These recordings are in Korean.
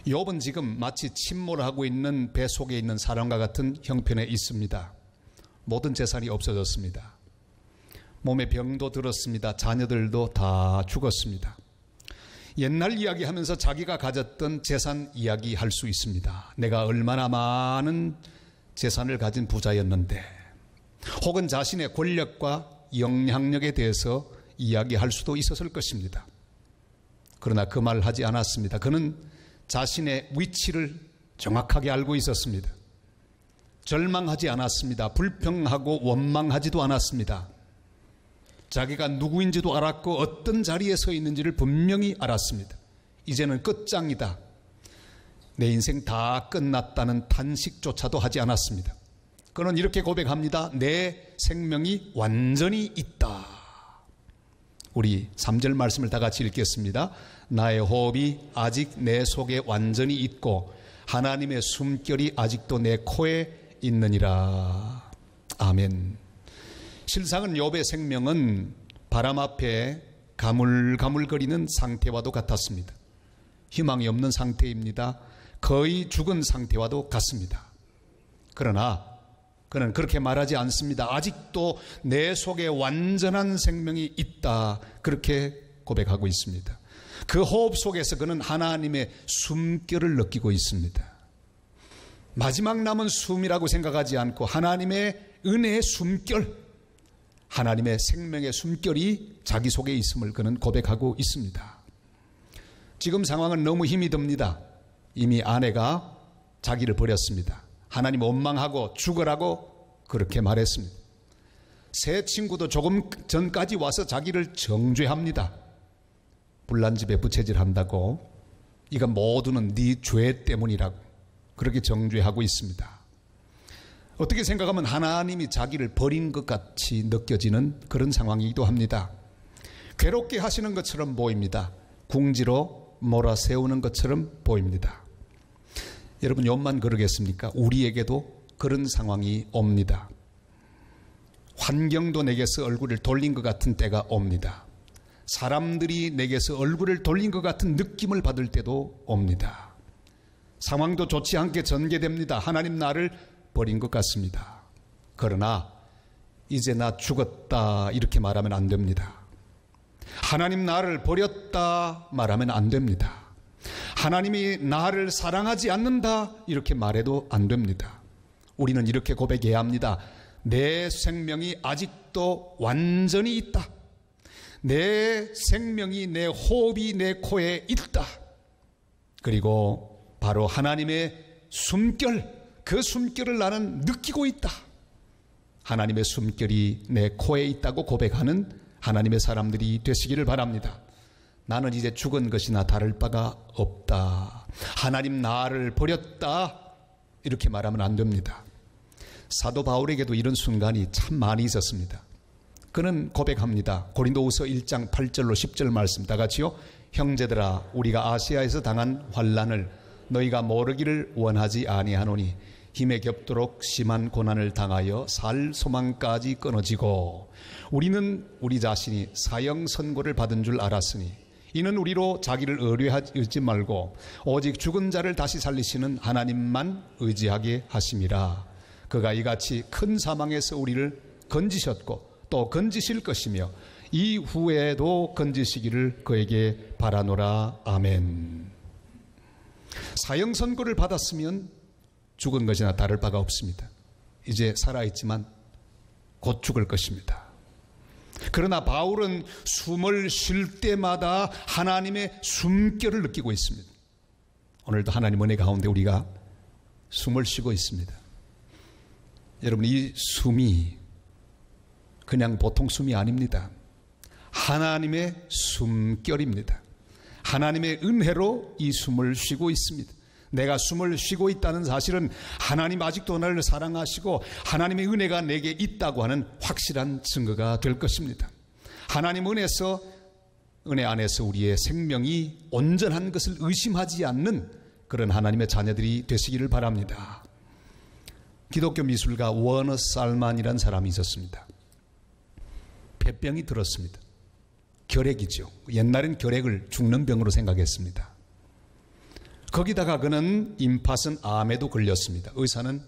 욥은 지금 마치 침몰하고 있는 배 속에 있는 사람과 같은 형편에 있습니다. 모든 재산이 없어졌습니다. 몸에 병도 들었습니다. 자녀들도 다 죽었습니다. 옛날 이야기하면서 자기가 가졌던 재산 이야기할 수 있습니다. 내가 얼마나 많은 재산을 가진 부자였는데, 혹은 자신의 권력과 영향력에 대해서 이야기할 수도 있었을 것입니다. 그러나 그 말을 하지 않았습니다. 그는 자신의 위치를 정확하게 알고 있었습니다. 절망하지 않았습니다. 불평하고 원망하지도 않았습니다. 자기가 누구인지도 알았고 어떤 자리에 서 있는지를 분명히 알았습니다. 이제는 끝장이다, 내 인생 다 끝났다는 탄식조차도 하지 않았습니다. 그는 이렇게 고백합니다. 내 생명이 완전히 있다. 우리 3절 말씀을 다 같이 읽겠습니다. 나의 호흡이 아직 내 속에 완전히 있고 하나님의 숨결이 아직도 내 코에 있느니라. 아멘. 실상은 욥의 생명은 바람 앞에 가물가물거리는 상태와도 같았습니다. 희망이 없는 상태입니다. 거의 죽은 상태와도 같습니다. 그러나 그는 그렇게 말하지 않습니다. 아직도 내 속에 완전한 생명이 있다, 그렇게 고백하고 있습니다. 그 호흡 속에서 그는 하나님의 숨결을 느끼고 있습니다. 마지막 남은 숨이라고 생각하지 않고 하나님의 은혜의 숨결, 하나님의 생명의 숨결이 자기 속에 있음을 그는 고백하고 있습니다. 지금 상황은 너무 힘이 듭니다. 이미 아내가 자기를 버렸습니다. 하나님 원망하고 죽으라고 그렇게 말했습니다. 새 친구도 조금 전까지 와서 자기를 정죄합니다. 불난집에 부채질한다고, 이건 모두는 네 죄 때문이라고 그렇게 정죄하고 있습니다. 어떻게 생각하면 하나님이 자기를 버린 것 같이 느껴지는 그런 상황이기도 합니다. 괴롭게 하시는 것처럼 보입니다. 궁지로 몰아세우는 것처럼 보입니다. 여러분, 욥만 그러겠습니까? 우리에게도 그런 상황이 옵니다. 환경도 내게서 얼굴을 돌린 것 같은 때가 옵니다. 사람들이 내게서 얼굴을 돌린 것 같은 느낌을 받을 때도 옵니다. 상황도 좋지 않게 전개됩니다. 하나님 나를 버린 것 같습니다. 그러나 이제 나 죽었다 이렇게 말하면 안 됩니다. 하나님 나를 버렸다 말하면 안 됩니다. 하나님이 나를 사랑하지 않는다 이렇게 말해도 안 됩니다. 우리는 이렇게 고백해야 합니다. 내 생명이 아직도 완전히 있다. 내 생명이, 내 호흡이 내 코에 있다. 그리고 바로 하나님의 숨결, 그 숨결을 나는 느끼고 있다. 하나님의 숨결이 내 코에 있다고 고백하는 하나님의 사람들이 되시기를 바랍니다. 나는 이제 죽은 것이나 다를 바가 없다. 하나님 나를 버렸다 이렇게 말하면 안 됩니다. 사도 바울에게도 이런 순간이 참 많이 있었습니다. 그는 고백합니다. 고린도후서 1장 8절로 10절 말씀 다 같이요. 형제들아, 우리가 아시아에서 당한 환난을 너희가 모르기를 원하지 아니하노니 힘에 겹도록 심한 고난을 당하여 살 소망까지 끊어지고 우리는 우리 자신이 사형 선고를 받은 줄 알았으니 이는 우리로 자기를 의뢰하지 말고 오직 죽은 자를 다시 살리시는 하나님만 의지하게 하심이라. 그가 이같이 큰 사망에서 우리를 건지셨고 또 건지실 것이며 이후에도 건지시기를 그에게 바라노라. 아멘. 사형 선고를 받았으면 죽은 것이나 다를 바가 없습니다. 이제 살아있지만 곧 죽을 것입니다. 그러나 바울은 숨을 쉴 때마다 하나님의 숨결을 느끼고 있습니다. 오늘도 하나님 은혜 가운데 우리가 숨을 쉬고 있습니다. 여러분, 이 숨이 그냥 보통 숨이 아닙니다. 하나님의 숨결입니다. 하나님의 은혜로 이 숨을 쉬고 있습니다. 내가 숨을 쉬고 있다는 사실은 하나님 아직도 나를 사랑하시고 하나님의 은혜가 내게 있다고 하는 확실한 증거가 될 것입니다. 하나님 은혜 안에서 우리의 생명이 온전한 것을 의심하지 않는 그런 하나님의 자녀들이 되시기를 바랍니다. 기독교 미술가 워너 살만이라는 사람이 있었습니다. 폐병이 들었습니다. 결핵이죠. 옛날엔 결핵을 죽는 병으로 생각했습니다. 거기다가 그는 임팟은 암에도 걸렸습니다. 의사는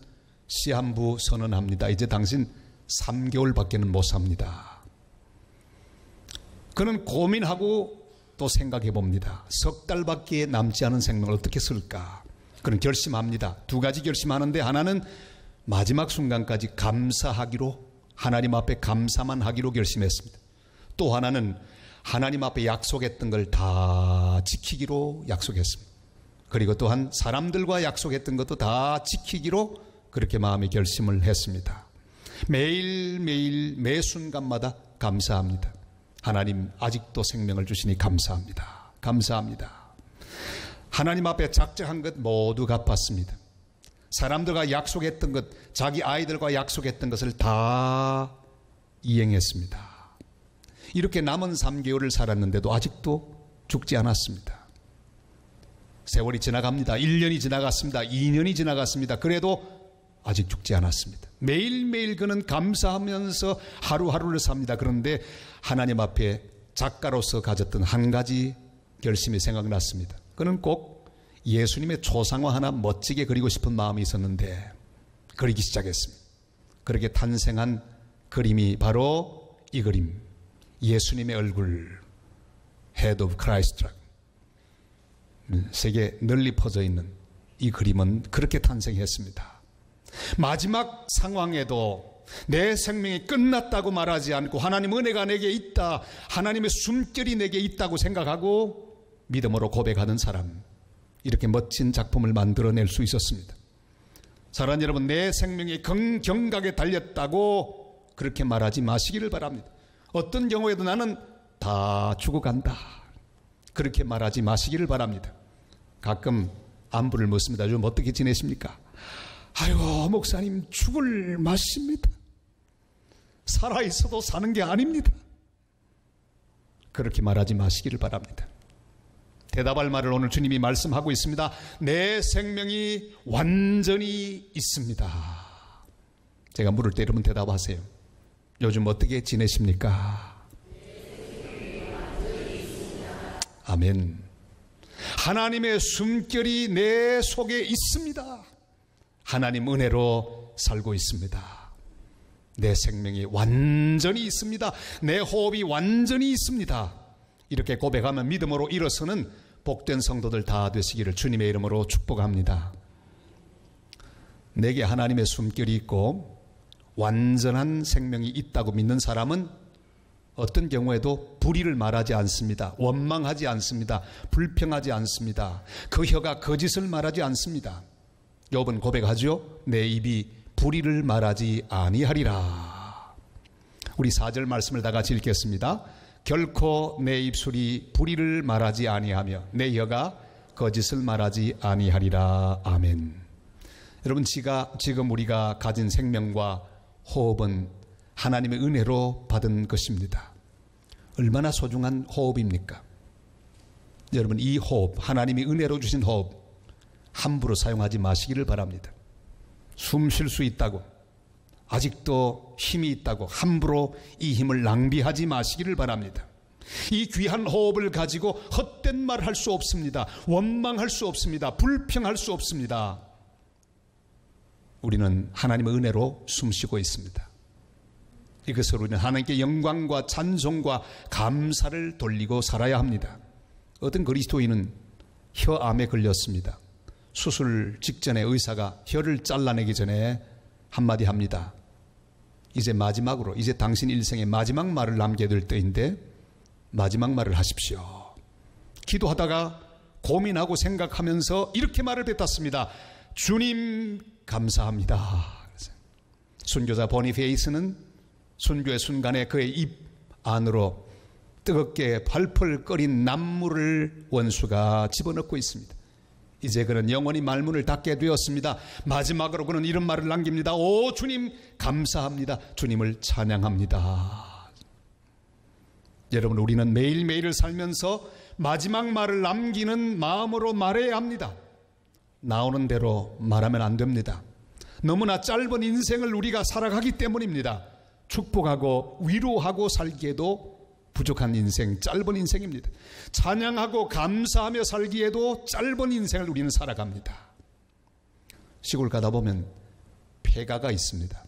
시한부 선언합니다. 이제 당신 3개월밖에는 못 삽니다. 그는 고민하고 또 생각해 봅니다. 석 달밖에 남지 않은 생명을 어떻게 쓸까? 그는 결심합니다. 두 가지 결심하는데, 하나는 마지막 순간까지 감사하기로, 하나님 앞에 감사만 하기로 결심했습니다. 또 하나는 하나님 앞에 약속했던 걸 다 지키기로 약속했습니다. 그리고 또한 사람들과 약속했던 것도 다 지키기로 그렇게 마음의 결심을 했습니다. 매일매일 매 순간마다 감사합니다. 하나님 아직도 생명을 주시니 감사합니다. 감사합니다. 하나님 앞에 작정한 것 모두 갚았습니다. 사람들과 약속했던 것, 자기 아이들과 약속했던 것을 다 이행했습니다. 이렇게 남은 3개월을 살았는데도 아직도 죽지 않았습니다. 세월이 지나갑니다. 1년이 지나갔습니다. 2년이 지나갔습니다. 그래도 아직 죽지 않았습니다. 매일매일 그는 감사하면서 하루하루를 삽니다. 그런데 하나님 앞에 작가로서 가졌던 한 가지 결심이 생각났습니다. 그는 꼭 예수님의 초상화 하나 멋지게 그리고 싶은 마음이 있었는데 그리기 시작했습니다. 그렇게 탄생한 그림이 바로 이 그림, 예수님의 얼굴, Head of Christ라고 세계 널리 퍼져 있는 이 그림은 그렇게 탄생했습니다. 마지막 상황에도 내 생명이 끝났다고 말하지 않고 하나님 은혜가 내게 있다, 하나님의 숨결이 내게 있다고 생각하고 믿음으로 고백하는 사람, 이렇게 멋진 작품을 만들어낼 수 있었습니다. 사랑하는 여러분, 내 생명이 경각에 달렸다고 그렇게 말하지 마시기를 바랍니다. 어떤 경우에도 나는 다 죽어간다, 그렇게 말하지 마시기를 바랍니다. 가끔 안부를 묻습니다. 요즘 어떻게 지내십니까? 아이고 목사님, 죽을 맛입니다. 살아있어도 사는 게 아닙니다. 그렇게 말하지 마시기를 바랍니다. 대답할 말을 오늘 주님이 말씀하고 있습니다. 내 생명이 완전히 있습니다. 제가 물을 때 여러분 대답하세요. 요즘 어떻게 지내십니까? 아멘. 하나님의 숨결이 내 속에 있습니다. 하나님 은혜로 살고 있습니다. 내 생명이 완전히 있습니다. 내 호흡이 완전히 있습니다. 이렇게 고백하면 믿음으로 일어서는 복된 성도들 다 되시기를 주님의 이름으로 축복합니다. 내게 하나님의 숨결이 있고 완전한 생명이 있다고 믿는 사람은 어떤 경우에도 불의를 말하지 않습니다. 원망하지 않습니다. 불평하지 않습니다. 그 혀가 거짓을 말하지 않습니다. 욥은 고백하죠. 내 입이 불의를 말하지 아니하리라. 우리 4절 말씀을 다 같이 읽겠습니다. 결코 내 입술이 불의를 말하지 아니하며 내 혀가 거짓을 말하지 아니하리라. 아멘. 여러분, 지금 우리가 가진 생명과 호흡은 하나님의 은혜로 받은 것입니다. 얼마나 소중한 호흡입니까? 여러분, 이 호흡, 하나님이 은혜로 주신 호흡 함부로 사용하지 마시기를 바랍니다. 숨 쉴 수 있다고, 아직도 힘이 있다고 함부로 이 힘을 낭비하지 마시기를 바랍니다. 이 귀한 호흡을 가지고 헛된 말 할 수 없습니다. 원망할 수 없습니다. 불평할 수 없습니다. 우리는 하나님의 은혜로 숨쉬고 있습니다. 이것으로 우리는 하나님께 영광과 찬송과 감사를 돌리고 살아야 합니다. 어떤 그리스도인은 혀암에 걸렸습니다. 수술 직전에 의사가 혀를 잘라내기 전에 한마디 합니다. 이제 마지막으로, 이제 당신 일생의 마지막 말을 남겨야 될 때인데 마지막 말을 하십시오. 기도하다가 고민하고 생각하면서 이렇게 말을 뱉었습니다. 주님 감사합니다. 순교자 보니페이스는 순교의 순간에 그의 입 안으로 뜨겁게 팔펄 끓인 남물을 원수가 집어넣고 있습니다. 이제 그는 영원히 말문을 닫게 되었습니다. 마지막으로 그는 이런 말을 남깁니다. 오 주님 감사합니다. 주님을 찬양합니다. 여러분, 우리는 매일매일을 살면서 마지막 말을 남기는 마음으로 말해야 합니다. 나오는 대로 말하면 안 됩니다. 너무나 짧은 인생을 우리가 살아가기 때문입니다. 축복하고 위로하고 살기에도 부족한 인생, 짧은 인생입니다. 찬양하고 감사하며 살기에도 짧은 인생을 우리는 살아갑니다. 시골 가다 보면 폐가가 있습니다.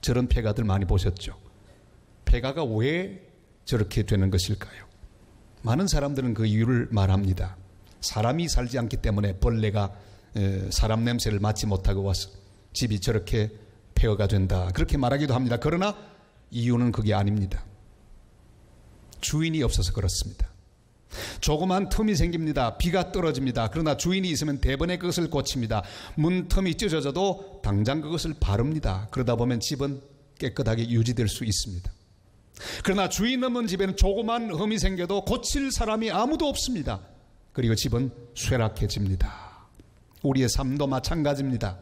저런 폐가들 많이 보셨죠? 폐가가 왜 저렇게 되는 것일까요? 많은 사람들은 그 이유를 말합니다. 사람이 살지 않기 때문에 벌레가 사람 냄새를 맡지 못하고 와서 집이 저렇게 폐허가 된다, 그렇게 말하기도 합니다. 그러나 이유는 그게 아닙니다. 주인이 없어서 그렇습니다. 조그만 틈이 생깁니다. 비가 떨어집니다. 그러나 주인이 있으면 대번에 그것을 고칩니다. 문틈이 찢어져도 당장 그것을 바릅니다. 그러다 보면 집은 깨끗하게 유지될 수 있습니다. 그러나 주인 없는 집에는 조그만 흠이 생겨도 고칠 사람이 아무도 없습니다. 그리고 집은 쇠락해집니다. 우리의 삶도 마찬가지입니다.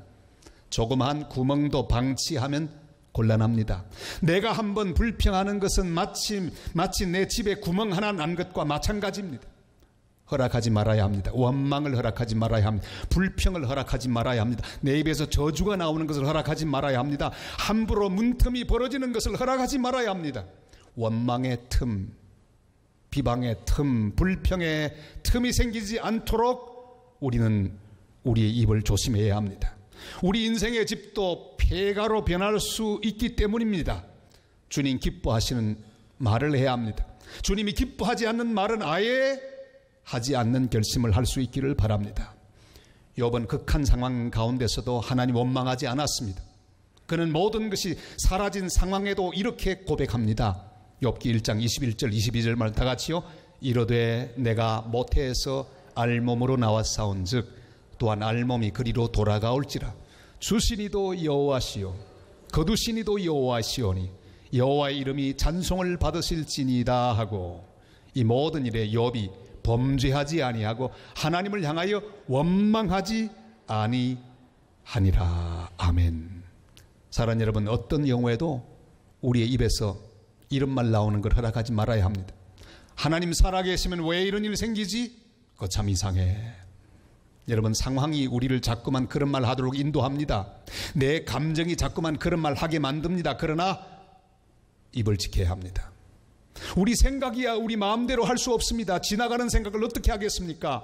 조그마한 구멍도 방치하면 곤란합니다. 내가 한번 불평하는 것은 마치 내 집에 구멍 하나 난 것과 마찬가지입니다. 허락하지 말아야 합니다. 원망을 허락하지 말아야 합니다. 불평을 허락하지 말아야 합니다. 내 입에서 저주가 나오는 것을 허락하지 말아야 합니다. 함부로 문틈이 벌어지는 것을 허락하지 말아야 합니다. 원망의 틈, 비방의 틈, 불평의 틈이 생기지 않도록 우리는 우리의 입을 조심해야 합니다. 우리 인생의 집도 폐가로 변할 수 있기 때문입니다. 주님 기뻐하시는 말을 해야 합니다. 주님이 기뻐하지 않는 말은 아예 하지 않는 결심을 할 수 있기를 바랍니다. 욥은 극한 상황 가운데서도 하나님 원망하지 않았습니다. 그는 모든 것이 사라진 상황에도 이렇게 고백합니다. 욥기 1장 21절 22절 말 다 같이요. 이르되 내가 모태에서 알몸으로 나왔사온즉 또한 알몸이 그리로 돌아가올지라. 주시니도 여호와시요 거두시니도 여호와시오니 여호와의 이름이 찬송을 받으실지니이다 하고, 이 모든 일에 욥이 범죄하지 아니하고 하나님을 향하여 원망하지 아니하니라. 아멘. 사랑하는 여러분, 어떤 경우에도 우리의 입에서 이런 말 나오는 걸 허락하지 말아야 합니다. 하나님 살아계시면 왜 이런 일 생기지? 그거 참 이상해. 여러분, 상황이 우리를 자꾸만 그런 말 하도록 인도합니다. 내 감정이 자꾸만 그런 말 하게 만듭니다. 그러나 입을 지켜야 합니다. 우리 생각이야 우리 마음대로 할 수 없습니다. 지나가는 생각을 어떻게 하겠습니까?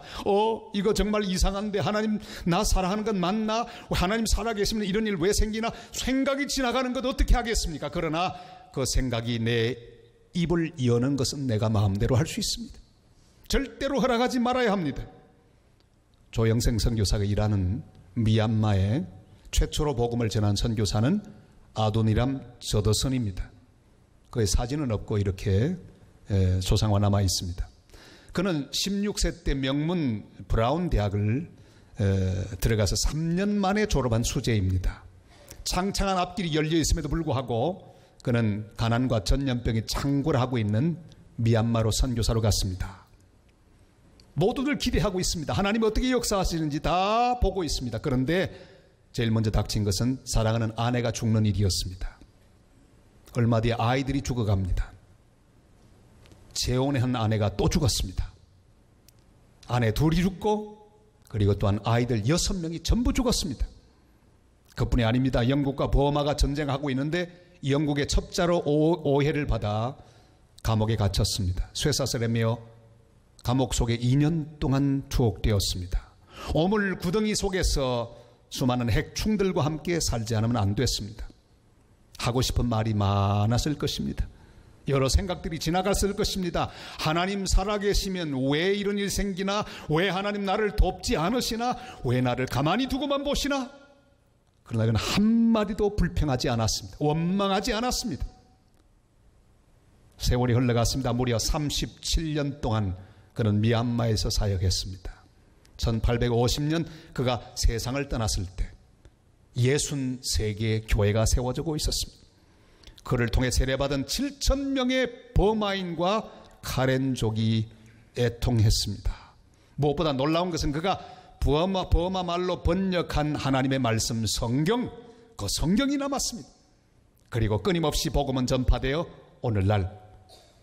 이거 정말 이상한데 하나님 나 사랑하는 건 맞나? 하나님 살아계시면 이런 일 왜 생기나? 생각이 지나가는 것 어떻게 하겠습니까? 그러나 그 생각이 내 입을 여는 것은 내가 마음대로 할 수 있습니다. 절대로 허락하지 말아야 합니다. 조영생 선교사가 일하는 미얀마에 최초로 복음을 전한 선교사는 아도니람 저더선입니다. 그의 사진은 없고 이렇게 소상화 남아 있습니다. 그는 16세 때 명문 브라운 대학을 들어가서 3년 만에 졸업한 수재입니다. 창창한 앞길이 열려 있음에도 불구하고 그는 가난과 전염병이 창궐하고 있는 미얀마로 선교사로 갔습니다. 모두들 기대하고 있습니다. 하나님이 어떻게 역사하시는지 다 보고 있습니다. 그런데 제일 먼저 닥친 것은 사랑하는 아내가 죽는 일이었습니다. 얼마 뒤에 아이들이 죽어갑니다. 재혼의 한 아내가 또 죽었습니다. 아내 둘이 죽고 그리고 또한 아이들 6명이 전부 죽었습니다. 그뿐이 아닙니다. 영국과 버마가 전쟁하고 있는데 영국의 첩자로 오해를 받아 감옥에 갇혔습니다. 쇠사슬에 매어 감옥 속에 2년 동안 투옥되었습니다. 오물 구덩이 속에서 수많은 핵충들과 함께 살지 않으면 안 됐습니다. 하고 싶은 말이 많았을 것입니다. 여러 생각들이 지나갔을 것입니다. 하나님 살아계시면 왜 이런 일 생기나? 왜 하나님 나를 돕지 않으시나? 왜 나를 가만히 두고만 보시나? 그러나 그는 한마디도 불평하지 않았습니다. 원망하지 않았습니다. 세월이 흘러갔습니다. 무려 37년 동안 그는 미얀마에서 사역했습니다. 1850년 그가 세상을 떠났을 때 63개의 교회가 세워지고 있었습니다. 그를 통해 세례받은 7,000명의 버마인과 카렌족이 애통했습니다. 무엇보다 놀라운 것은 그가 버마 말로 번역한 하나님의 말씀 성경, 그 성경이 남았습니다. 그리고 끊임없이 복음은 전파되어 오늘날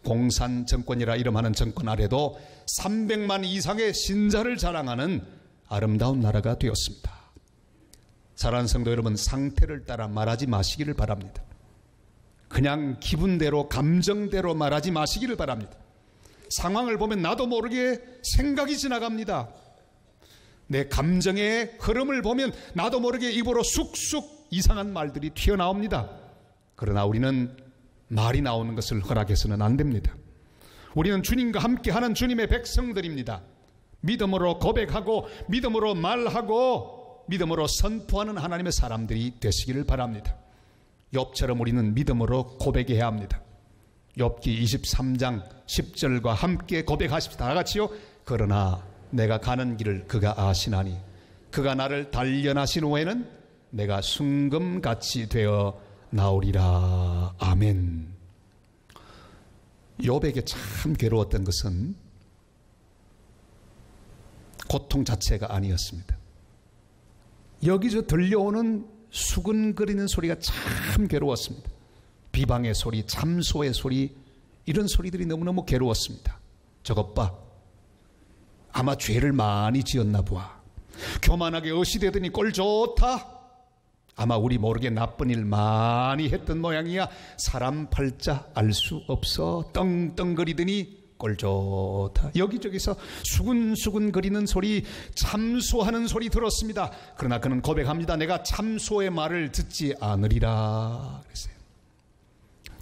공산 정권이라 이름하는 정권 아래도 300만 이상의 신자를 자랑하는 아름다운 나라가 되었습니다. 사랑하는 성도 여러분, 상태를 따라 말하지 마시기를 바랍니다. 그냥 기분대로 감정대로 말하지 마시기를 바랍니다. 상황을 보면 나도 모르게 생각이 지나갑니다. 내 감정의 흐름을 보면 나도 모르게 입으로 쑥쑥 이상한 말들이 튀어나옵니다. 그러나 우리는 말이 나오는 것을 허락해서는 안 됩니다. 우리는 주님과 함께하는 주님의 백성들입니다. 믿음으로 고백하고 믿음으로 말하고 믿음으로 선포하는 하나님의 사람들이 되시기를 바랍니다. 욥처럼 우리는 믿음으로 고백해야 합니다. 욥기 23장 10절과 함께 고백하십시다. 다 같이요. 그러나 내가 가는 길을 그가 아시나니 그가 나를 단련하신 후에는 내가 순금같이 되어 나오리라. 아멘. 욥에게 참 괴로웠던 것은 고통 자체가 아니었습니다. 여기서 들려오는 수근거리는 소리가 참 괴로웠습니다. 비방의 소리, 참소의 소리, 이런 소리들이 너무너무 괴로웠습니다. 저것 봐, 아마 죄를 많이 지었나 보아. 교만하게 어시되더니 꼴 좋다. 아마 우리 모르게 나쁜 일 많이 했던 모양이야. 사람 팔자 알 수 없어. 떵떵거리더니 꼴 좋다. 여기저기서 수근수근거리는 소리, 참소하는 소리 들었습니다. 그러나 그는 고백합니다. 내가 참소의 말을 듣지 않으리라 그랬어요.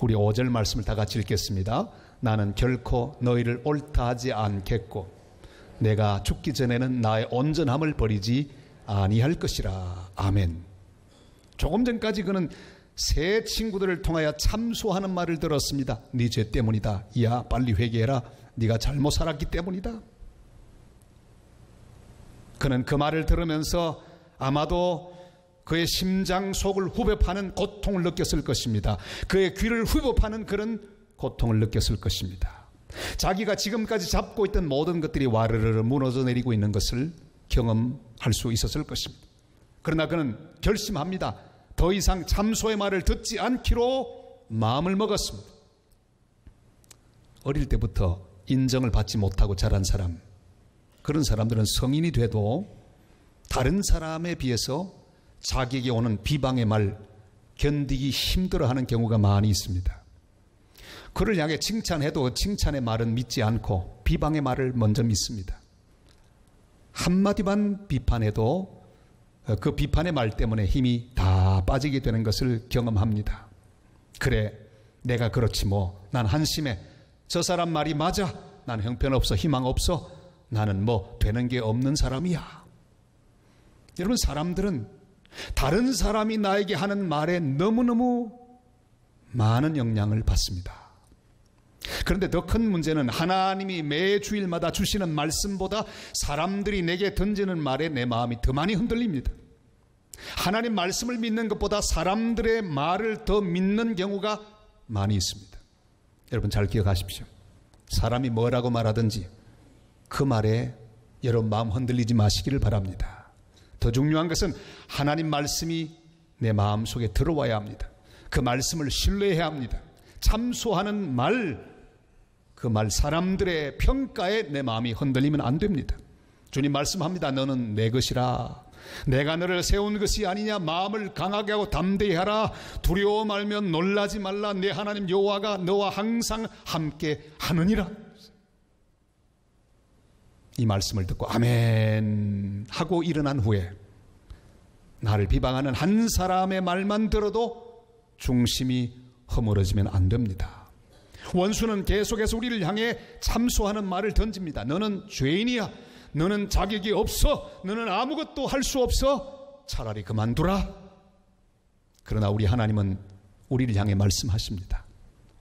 우리 5절 말씀을 다 같이 읽겠습니다. 나는 결코 너희를 옳다 하지 않겠고 내가 죽기 전에는 나의 온전함을 버리지 아니할 것이라. 아멘. 조금 전까지 그는 새 친구들을 통하여 참소하는 말을 들었습니다. 네 죄 때문이다. 야, 빨리 회개해라. 네가 잘못 살았기 때문이다. 그는 그 말을 들으면서 아마도 그의 심장 속을 후벼파는 고통을 느꼈을 것입니다. 그의 귀를 후벼파는 그런 고통을 느꼈을 것입니다. 자기가 지금까지 잡고 있던 모든 것들이 와르르 무너져 내리고 있는 것을 경험할 수 있었을 것입니다. 그러나 그는 결심합니다. 더 이상 참소의 말을 듣지 않기로 마음을 먹었습니다. 어릴 때부터 인정을 받지 못하고 자란 사람, 그런 사람들은 성인이 돼도 다른 사람에 비해서 자기에게 오는 비방의 말 견디기 힘들어하는 경우가 많이 있습니다. 그를 향해 칭찬해도 칭찬의 말은 믿지 않고 비방의 말을 먼저 믿습니다. 한마디만 비판해도 그 비판의 말 때문에 힘이 다 빠지게 되는 것을 경험합니다. 그래, 내가 그렇지 뭐. 난 한심해. 저 사람 말이 맞아. 난 형편없어. 희망 없어. 나는 뭐 되는 게 없는 사람이야. 여러분, 사람들은 다른 사람이 나에게 하는 말에 너무너무 많은 영향을 받습니다. 그런데 더 큰 문제는 하나님이 매 주일마다 주시는 말씀보다 사람들이 내게 던지는 말에 내 마음이 더 많이 흔들립니다. 하나님 말씀을 믿는 것보다 사람들의 말을 더 믿는 경우가 많이 있습니다. 여러분 잘 기억하십시오. 사람이 뭐라고 말하든지 그 말에 여러분 마음 흔들리지 마시기를 바랍니다. 더 중요한 것은 하나님 말씀이 내 마음속에 들어와야 합니다. 그 말씀을 신뢰해야 합니다. 참소하는 말, 그 말 사람들의 평가에 내 마음이 흔들리면 안 됩니다. 주님 말씀합니다. 너는 내 것이라. 내가 너를 세운 것이 아니냐. 마음을 강하게 하고 담대히 하라. 두려워 말면 놀라지 말라. 내 하나님 여호와가 너와 항상 함께 하느니라. 이 말씀을 듣고 아멘 하고 일어난 후에 나를 비방하는 한 사람의 말만 들어도 중심이 허물어지면 안 됩니다. 원수는 계속해서 우리를 향해 참소하는 말을 던집니다. 너는 죄인이야. 너는 자격이 없어. 너는 아무것도 할 수 없어. 차라리 그만두라. 그러나 우리 하나님은 우리를 향해 말씀하십니다.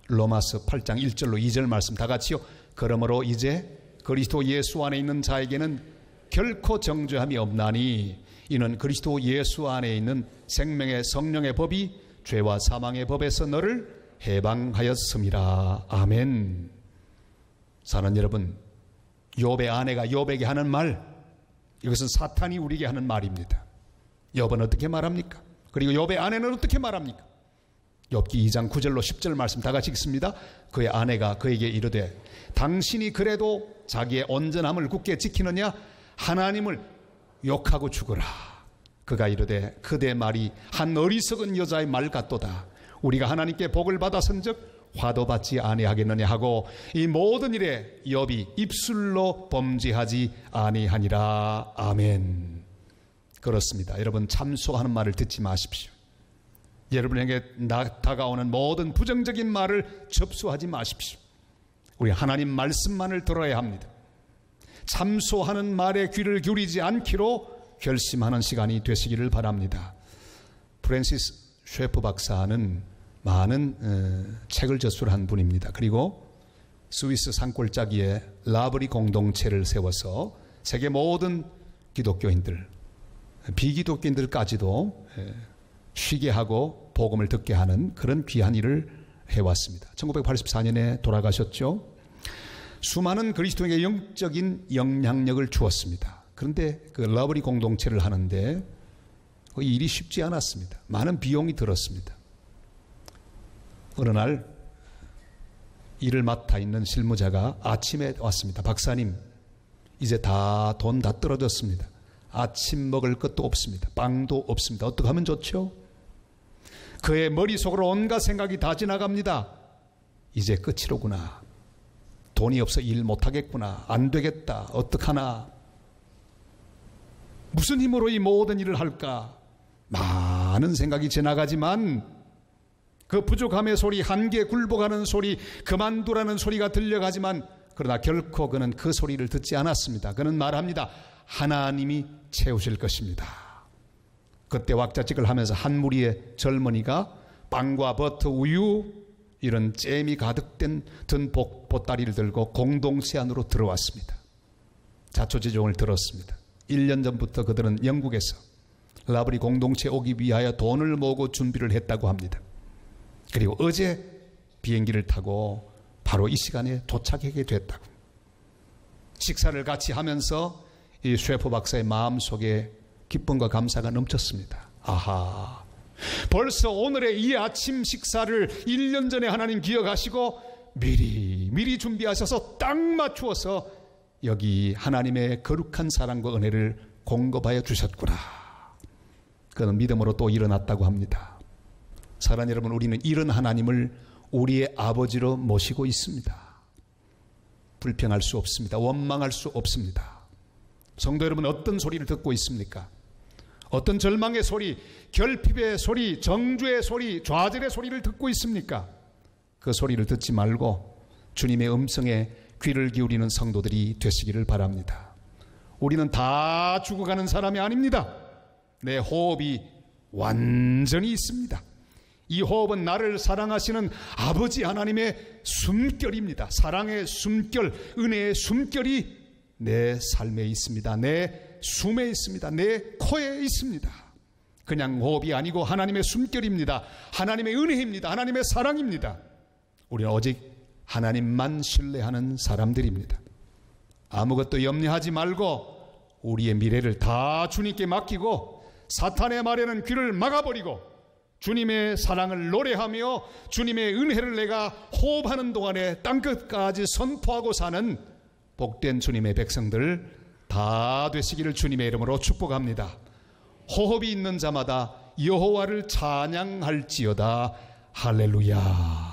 로마서 8장 1절로 2절 말씀 다 같이요. 그러므로 이제 그리스도 예수 안에 있는 자에게는 결코 정죄함이 없나니 이는 그리스도 예수 안에 있는 생명의 성령의 법이 죄와 사망의 법에서 너를 해방하였음이라. 아멘. 사랑하는 여러분, 욥의 아내가 욥에게 하는 말, 이것은 사탄이 우리에게 하는 말입니다. 욥은 어떻게 말합니까? 그리고 욥의 아내는 어떻게 말합니까? 욥기 2장 9절로 10절 말씀 다 같이 읽습니다. 그의 아내가 그에게 이르되 당신이 그래도 자기의 온전함을 굳게 지키느냐? 하나님을 욕하고 죽어라. 그가 이르되 그대 말이 한 어리석은 여자의 말 같도다. 우리가 하나님께 복을 받았은즉 화도 받지 아니하겠느냐 하고 이 모든 일에 욥이 입술로 범죄하지 아니하니라. 아멘. 그렇습니다. 여러분, 참소하는 말을 듣지 마십시오. 여러분에게 다가오는 모든 부정적인 말을 접수하지 마십시오. 우리 하나님 말씀만을 들어야 합니다. 참소하는 말에 귀를 기울이지 않기로 결심하는 시간이 되시기를 바랍니다. 프랜시스 셰프 박사는 많은 책을 저술한 분입니다. 그리고 스위스 산골짜기에 라브리 공동체를 세워서 세계 모든 기독교인들, 비기독교인들까지도 쉬게 하고 복음을 듣게 하는 그런 귀한 일을 해왔습니다. 1984년에 돌아가셨죠. 수많은 그리스도인에게 영적인 영향력을 주었습니다. 그런데 그 러브리 공동체를 하는데 그 일이 쉽지 않았습니다. 많은 비용이 들었습니다. 어느 날 일을 맡아 있는 실무자가 아침에 왔습니다. 박사님, 이제 돈 다 떨어졌습니다. 아침 먹을 것도 없습니다. 빵도 없습니다. 어떻게 하면 좋죠? 그의 머릿속으로 온갖 생각이 다 지나갑니다. 이제 끝이로구나. 돈이 없어 일 못하겠구나. 안 되겠다. 어떡하나. 무슨 힘으로 이 모든 일을 할까? 많은 생각이 지나가지만 그 부족함의 소리, 한계에 굴복하는 소리, 그만두라는 소리가 들려가지만 그러나 결코 그는 그 소리를 듣지 않았습니다. 그는 말합니다. 하나님이 채우실 것입니다. 그때 왁자지껄 하면서 한 무리의 젊은이가 빵과 버터, 우유 이런 잼이 가득 든 보따리를 들고 공동체 안으로 들어왔습니다. 자초지종을 들었습니다. 1년 전부터 그들은 영국에서 라브리 공동체에 오기 위하여 돈을 모으고 준비를 했다고 합니다. 그리고 어제 비행기를 타고 바로 이 시간에 도착하게 됐다고. 식사를 같이 하면서 이 셰프 박사의 마음속에 기쁨과 감사가 넘쳤습니다. 아하, 벌써 오늘의 이 아침 식사를 1년 전에 하나님 기억하시고 미리 준비하셔서 딱 맞추어서 여기 하나님의 거룩한 사랑과 은혜를 공급하여 주셨구나. 그는 믿음으로 또 일어났다고 합니다. 사랑하는 여러분, 우리는 이런 하나님을 우리의 아버지로 모시고 있습니다. 불평할 수 없습니다. 원망할 수 없습니다. 성도 여러분, 어떤 소리를 듣고 있습니까? 어떤 절망의 소리, 결핍의 소리, 정죄의 소리, 좌절의 소리를 듣고 있습니까? 그 소리를 듣지 말고 주님의 음성에 귀를 기울이는 성도들이 되시기를 바랍니다. 우리는 다 죽어가는 사람이 아닙니다. 내 호흡이 완전히 있습니다. 이 호흡은 나를 사랑하시는 아버지 하나님의 숨결입니다. 사랑의 숨결, 은혜의 숨결이 내 삶에 있습니다. 내 숨에 있습니다. 내 코에 있습니다. 그냥 호흡이 아니고 하나님의 숨결입니다. 하나님의 은혜입니다. 하나님의 사랑입니다. 우리는 오직 하나님만 신뢰하는 사람들입니다. 아무것도 염려하지 말고 우리의 미래를 다 주님께 맡기고 사탄의 말에는 귀를 막아버리고 주님의 사랑을 노래하며 주님의 은혜를 내가 호흡하는 동안에 땅끝까지 선포하고 사는 복된 주님의 백성들 다 되시기를 주님의 이름으로 축복합니다. 호흡이 있는 자마다 여호와를 찬양할지어다. 할렐루야.